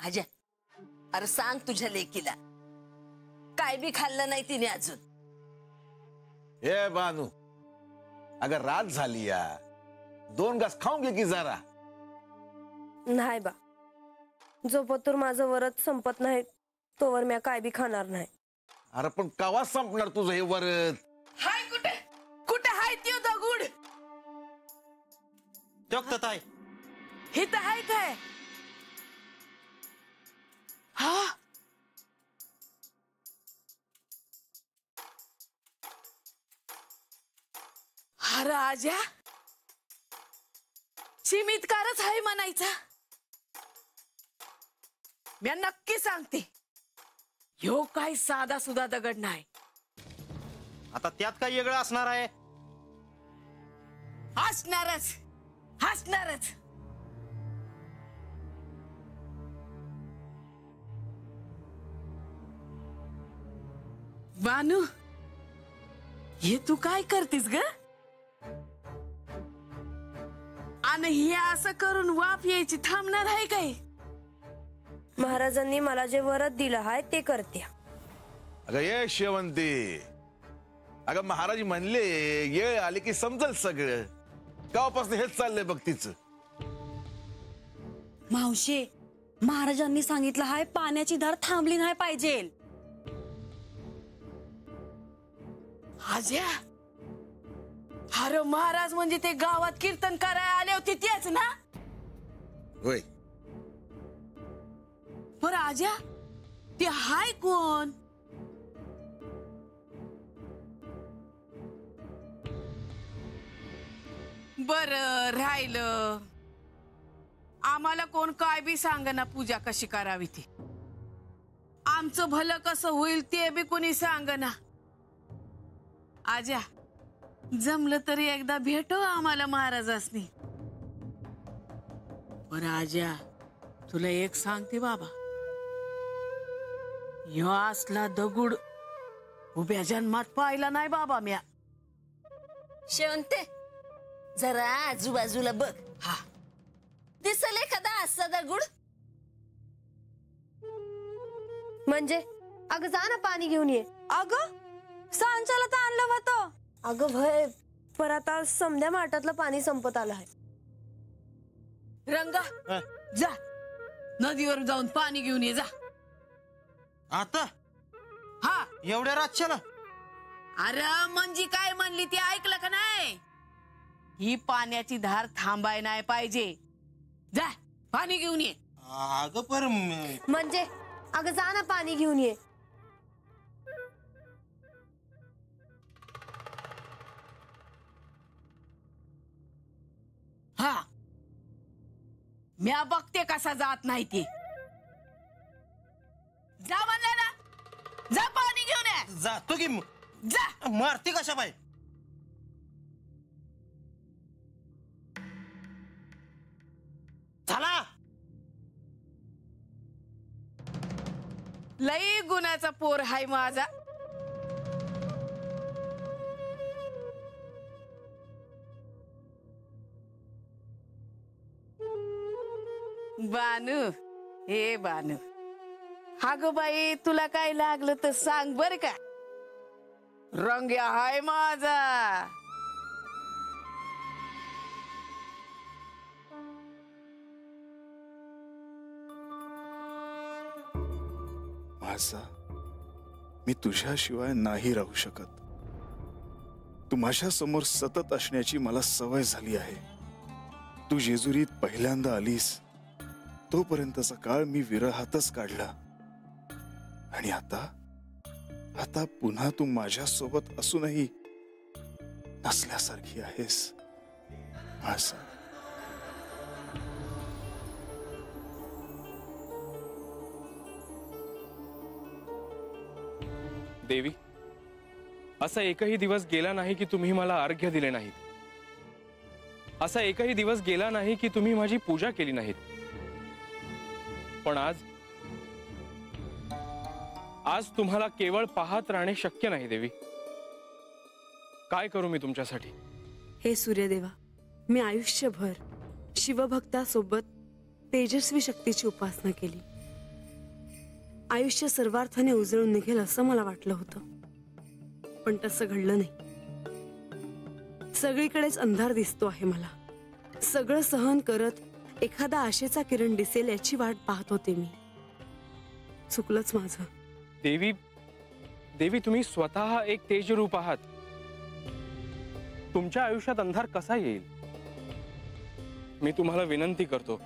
आजा, अरे सांग तुझ्या लेकीला काय बी खाल्लं नाही तिने अजून. ए बानू, अगर रात झाली या 2 घास खाऊन घे की जरा. नाही बा, जोपर्यंत माझं वरत संपत नाही तोवर मी काय बी खाणार नाही. अरे पण कवा संपणार तुझं हे वरत? हाय कुठे कुठे हाय त्यो दगुड? टोकतात आहे. हे तर हाय काय? हा हा राजा चिमितकारच आहे म्हणायचा. मी नक्की सांगते ह्यो काही साधा सुधा दगड नाही. आता त्यात काय वेगळं असणार आहे? हसणारच हसणारच. बानू, हे तू काय करतीस ग? आणि हे असं करून वाफ यायची थांबणार आहे काय? महाराजांनी मला जे वरद दिलं आहे ते करते. अगं ये शेवंती, अगं महाराज म्हणले येळ आली की समजल सगळं. गावापासून हेच चाललंय बघ तिचं. मावशी, महाराजांनी सांगितलं हाय पाण्याची धार थांबली नाही पाहिजे. आज्या, अरे महाराज म्हणजे ते गावात कीर्तन करायला आले होते तेच ना? होय. बरं आज्या, ते हाय कोण? बर राहिलं, आम्हाला कोण काय बी सांगना पूजा कशी करावी ती. आमचं भलं कसं होईल ते बी कोणी सांगना. आज्या, जमलं तरी एकदा भेटो आम्हाला महाराजासनी. बरं आज्या, तुला एक सांगते बाबा, ह्यो असला दगुड उभ्या जन्मात पाहिला नाही बाबा म्या. शेवंते, जरा आजूबाजूला बघ. हा, दिसल एखादा असा दगड? म्हणजे अगं जा ना पाणी घेऊन ये. अगं सांच्याला तर आणलं होतं. अगं भय, पर आता समध्या माठातलं पाणी संपत आलं आहे. रंगा जा नदीवर जाऊन पाणी घेऊन ये जा. आता हा, एवढ्या रातच्याला? अरे म्हणजे काय म्हणली ती ऐकलं का नाही? ही पाण्याची धार थांबाय नाही पाहिजे. जा पाणी घेऊन ये. अगं पर म्हणजे अगं जा ना पाणी घेऊन ये. हा, म्या बघते कसा जात नाही ते. जा म्हणलं ना, जा पाणी घेऊन ये. जातो की जा. मारते कशा बाय? चला. लई गुणाचा पोर हाय माझा. बानू, हे बानू, हा ग बाई, तुला काय लागलं तर सांग बर का. रंग्या हाय माझा. माझा, मी तुझ्याशिवाय नाही राहू शकत. तू माझ्या समोर सतत असण्याची मला सवय झाली आहे. तू जेजुरीत पहिल्यांदा आलीस तोपर्यंतचा काळ मी विरहातच काढला. आणि आता पुन्हा तू माझ्या सोबत असूनही नसल्यासारखी आहेस. माझा, देवी, असा एकही दिवस गेला नाही की तुम्ही मला अर्घ्य दिले नाहीत. असा एकही दिवस गेला नाही की तुम्ही माझी पूजा केली नाहीत. पण आज तुम्हाला केवळ पाहत राहणे शक्य नाही देवी. काय करू मी तुमच्यासाठी? हे सूर्यदेवा, मी आयुष्यभर शिवभक्तासोबत तेजस्वी शक्तीची उपासना केली. आयुष्य सर्वार्थाने उजळून निघेल असं मला वाटलं होतं, पण तसं घडलं नाही. सगळीकडेच अंधार दिसतो आहे मला. सगळं सहन करत एखादा आशेचा किरण दिसेल याची वाट पाहत होते मी. चुकलंच माझं. देवी, देवी तुम्ही स्वतः एक तेजरूप आहात. तुमच्या आयुष्यात अंधार कसा येईल? मी तुम्हाला विनंती करतो,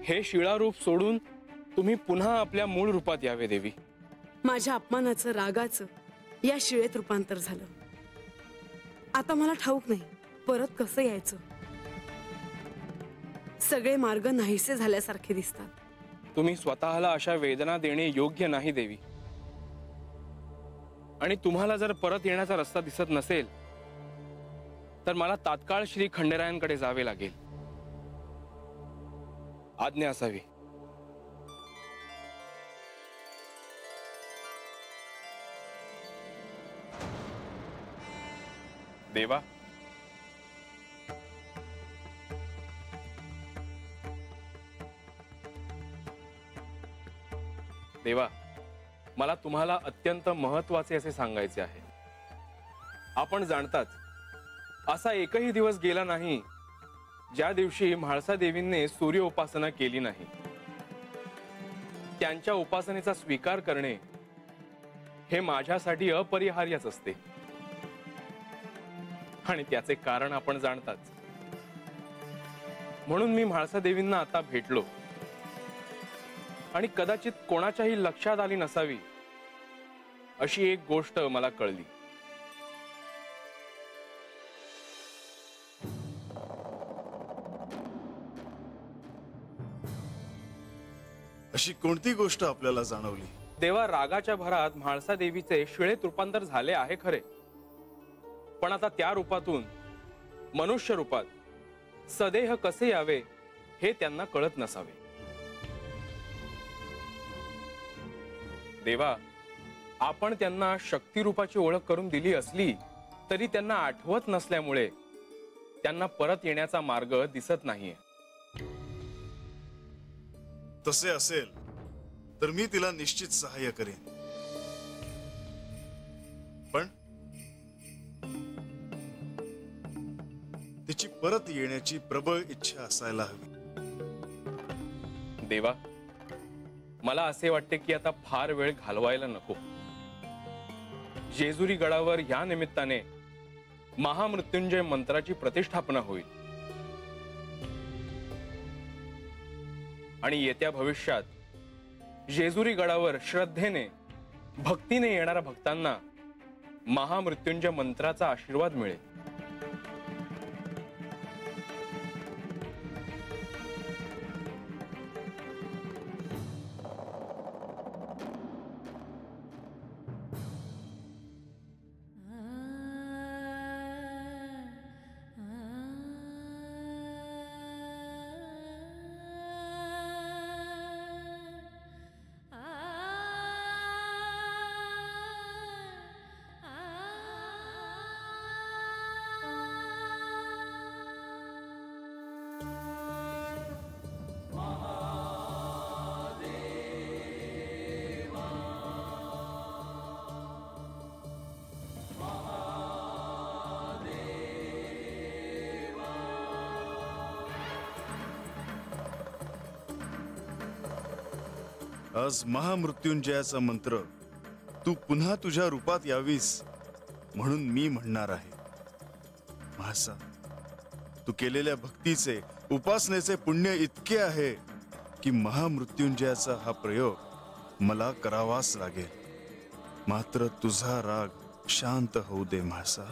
हे शिळारूप सोडून तुम्ही पुन्हा आपल्या मूळ रूपात यावे देवी. माझ्या अपमानाचं, रागाचं या शिळेत रूपांतर झालं. आता मला ठाऊक नाही परत कसं यायचं. सगळे मार्ग नाहीसे झाल्यासारखे दिसतात. तुम्ही स्वतःला अशा वेदना देणे योग्य नाही देवी. आणि तुम्हाला जर परत येण्याचा रस्ता दिसत नसेल तर मला तात्काळ श्री खंडेरायांकडे जावे लागेल. आज्ञा असावी. देवा, देवा, मला तुम्हाला अत्यंत महत्वाचे असे सांगायचे आहे. आपण जाणताच असा एकही दिवस गेला नाही ज्या दिवशी म्हाळसा देवींनी सूर्य उपासना केली नाही. त्यांच्या उपासनेचा स्वीकार करणे हे माझ्यासाठी अपरिहार्यच असते. आणि त्याचे कारण आपण जाणताच. म्हणून मी म्हाळसा देवींना आता भेटलो आणि कदाचित कोणाच्याही लक्षात आली नसावी अशी एक गोष्ट मला कळली. अशी कोणती गोष्ट आपल्याला जाणवली? देवा, रागाच्या भरात म्हाळसा देवीचे शिळेत रूपांतर झाले आहे खरे, पण आता त्या रूपातून मनुष्य रूपात सदेह कसे यावे हे त्यांना कळत नसावे. देवा, आपण त्यांना शक्ती रूपाची ओळख करून दिली असली तरी त्यांना आठवत नसल्यामुळे त्यांना परत येण्याचा मार्ग दिसत नाहीये. तसे असेल तर मी तिला निश्चित सहाय्य करेन, पण तिची परत येण्याची प्रबळ इच्छा असायला हवी. देवा, मला असे वाटते की आता फार वेळ घालवायला नको. जेजुरी गडावर या निमित्ताने महामृत्युंजय मंत्राची प्रतिष्ठापना होईल आणि येत्या भविष्यात जेजुरी गडावर श्रद्धेने, भक्तीने येणाऱ्या भक्तांना महामृत्युंजय मंत्राचा आशीर्वाद मिळेल. आज महामृत्युंजयाचा मंत्र तू पुन्हा तुझ्या रूपात यावीस म्हणून मी म्हणणार आहे. म्हाळसा, तू केलेल्या भक्तीचे, उपासनेचे पुण्य इतके आहे की महामृत्युंजयाचा हा प्रयोग मला करावाच लागेल. मात्र तुझा राग शांत होऊ दे म्हाळसा.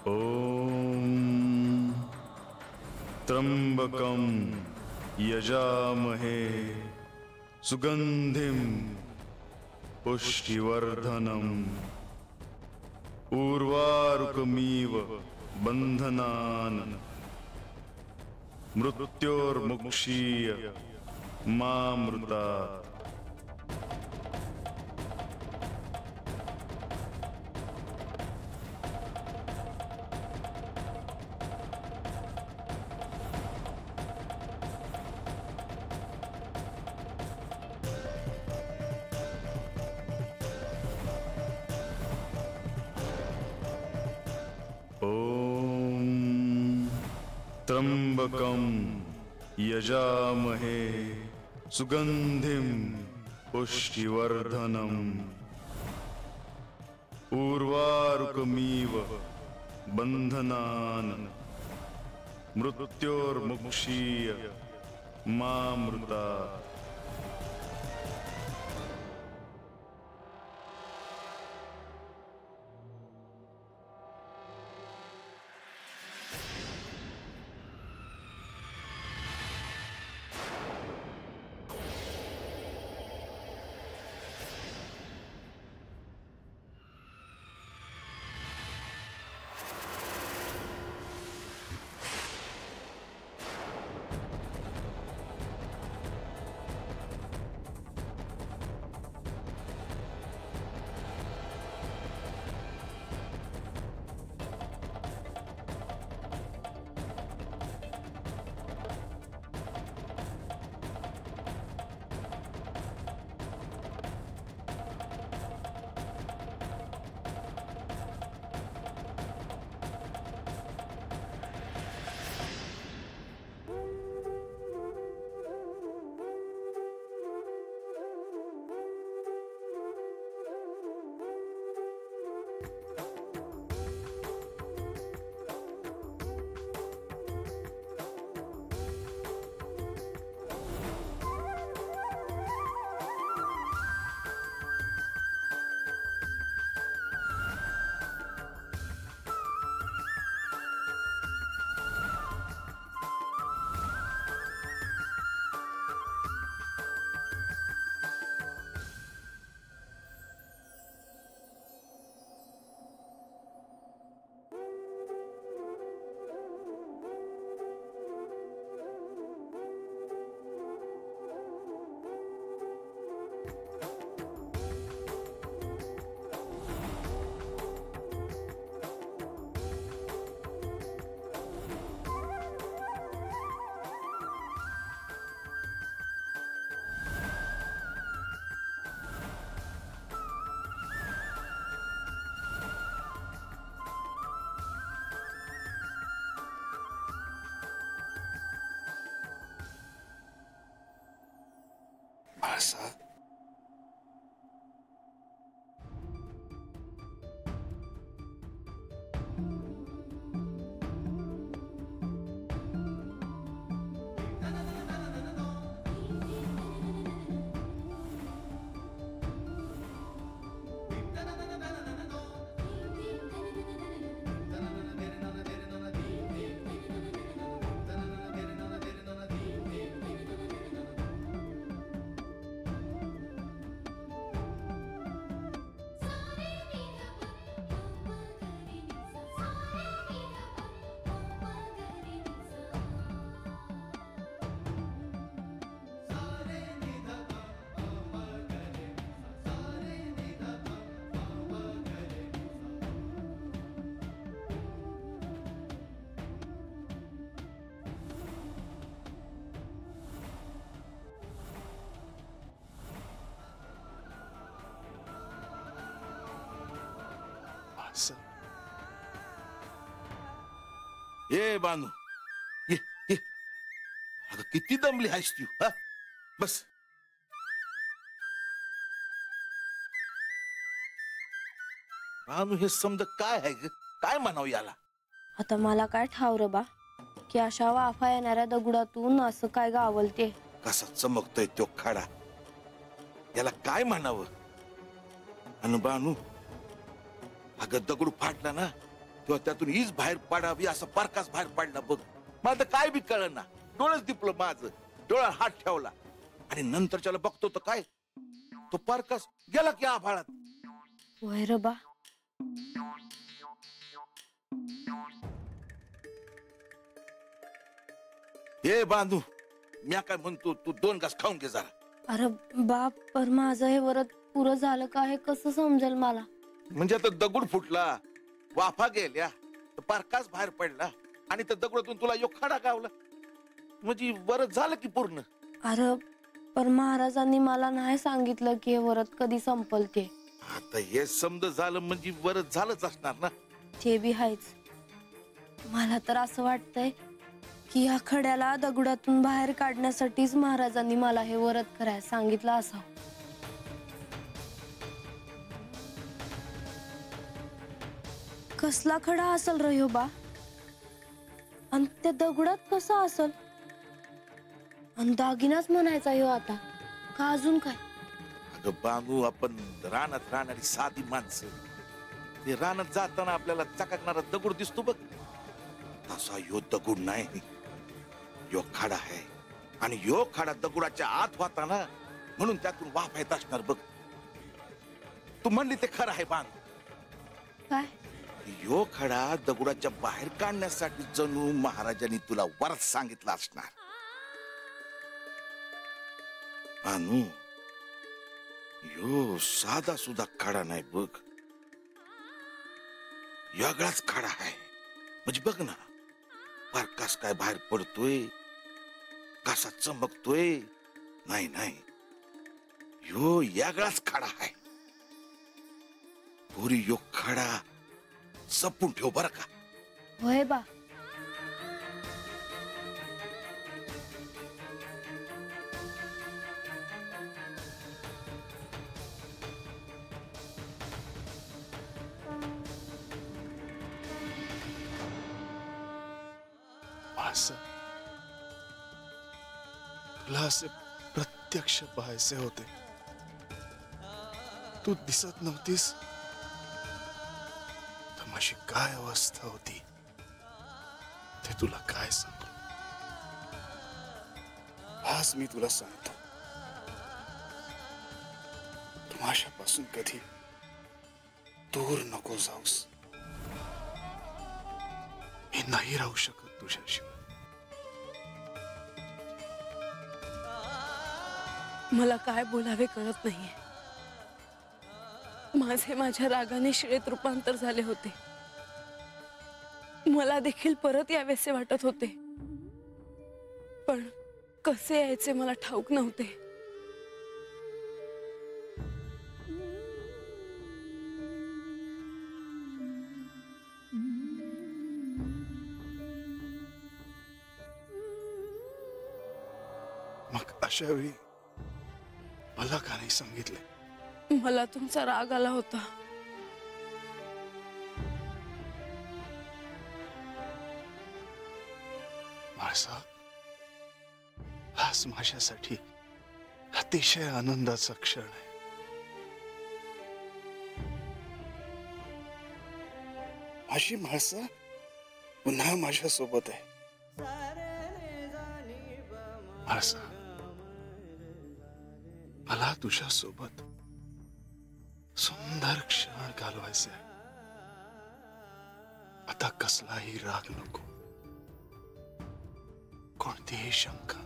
ओम त्र्यंबकं यजामहे सुगंधिं पुष्टिवर्धनम् उर्वारुकमिव बंधनान् मृत्योर्मुक्षीय मामृता। त्र्यंबकं यजामहे सुगंधिं पुष्टिवर्धनम् उर्वारुकमिव बंधनान् मृत्योर्मुक्षीय मामृता। बाळासाहेब, ये बानू, ये ये अगं किती दमली आहेस तू? हा बस. बानू, हे समज काय आहे ग? काय म्हणावं याला? आता मला काय ठाव रे बा की अशा वाफा येणाऱ्या दगडातून असं काय गावलते. कसा चमकतोय तो खाडा, याला काय म्हणावं? अन बानू, अगं दगड फाटला ना तेव्हा त्यातून हीच बाहेर पडावी असा पारकास बाहेर पडला बघ. मला काय बी कळना, डोळच दिपलं माझं. डोळ्यात हात ठेवला आणि नंतरच्याला बघतो तर काय, तो पारकास गेला की आभाळात. वय रे बा. हे बांधू मी काय म्हणतो तू 2 घास खाऊन घे जरा. अरे बाप, पर माझं हे व्रत पुरं झालं का हे कसं समजेल मला? म्हणजे आता दगड फुटला, वाफा गेल्या, पारकाच बाहेर पडला आणि त्या दगडातून तुला यो खडा गावला म्हणजे वरच झालं की पूर्ण. अरे पर महाराजांनी मला नाही सांगितलं की हे व्रत कधी संपल ते. आता हे समज झालं म्हणजे वरच झालंच असणार ना. ते बी आहेच. मला तर असं वाटतंय की या खड्याला दगडातून बाहेर काढण्यासाठीच महाराजांनी मला हे व्रत करायला सांगितलं असावं. कसला खडा असल रे ह्यो बा? आणि त्या दगडात कसा असल? आणि दागिनाच म्हणायचा ह्यो आता का अजून काय? अगं बांधू आपण रानात राहणारी साधी माणसं, ते रानात जाताना आपल्याला चकाकणारा दगड दिसतो बघ, तसा यो दगड नाही, यो खडा आहे. आणि यो खडा दगडाच्या आत होता ना म्हणून त्यातून वाफ येत असणार बघ. तू म्हणली ते खरं आहे बांध. काय? यो खडा दगडाच्या बाहेर काढण्यासाठी जणू महाराजांनी तुला वरच सांगितलं असणार. बांधू यो साधा सुद्धा खडा नाही बघ, वेगळाच खडा आहे. म्हणजे बघ ना, पारकास काय बाहेर पडतोय, कसा चमकतोय. नाही नाही, यो वेगळाच खडा आहे. पुरी यो खडा जपून ठेव बर का. होय बा. असं तुला असे प्रत्यक्ष पाहायचे होते. तू दिसत नव्हतीस तर माझी काय अवस्था होती ते तुला काय सांगू. आज मी तुला सांगतो, तू माझ्यापासून कधी दूर नको जाऊस. मी नाही राहू शकत तुझ्याशिवाय. मला काय बोलावे कळत नाहीये. माझे माझ्या रागाने शिळेत रूपांतर झाले होते. मला देखील परत यावेसे वाटत होते, पण कसे यायचे मला ठाऊक नव्हते. मग अशा वेळी मला का नाही सांगितले? मला तुमचा राग आला होता. माळसा, आज माझ्यासाठी अतिशय आनंदाचा क्षण आहे. माझी माळसा पुन्हा माझ्या सोबत आहे. माळसा, मला तुझ्या सोबत सुंदर क्षण घालवायचे आहे. आता कसलाही राग नको, कोणतीही शंका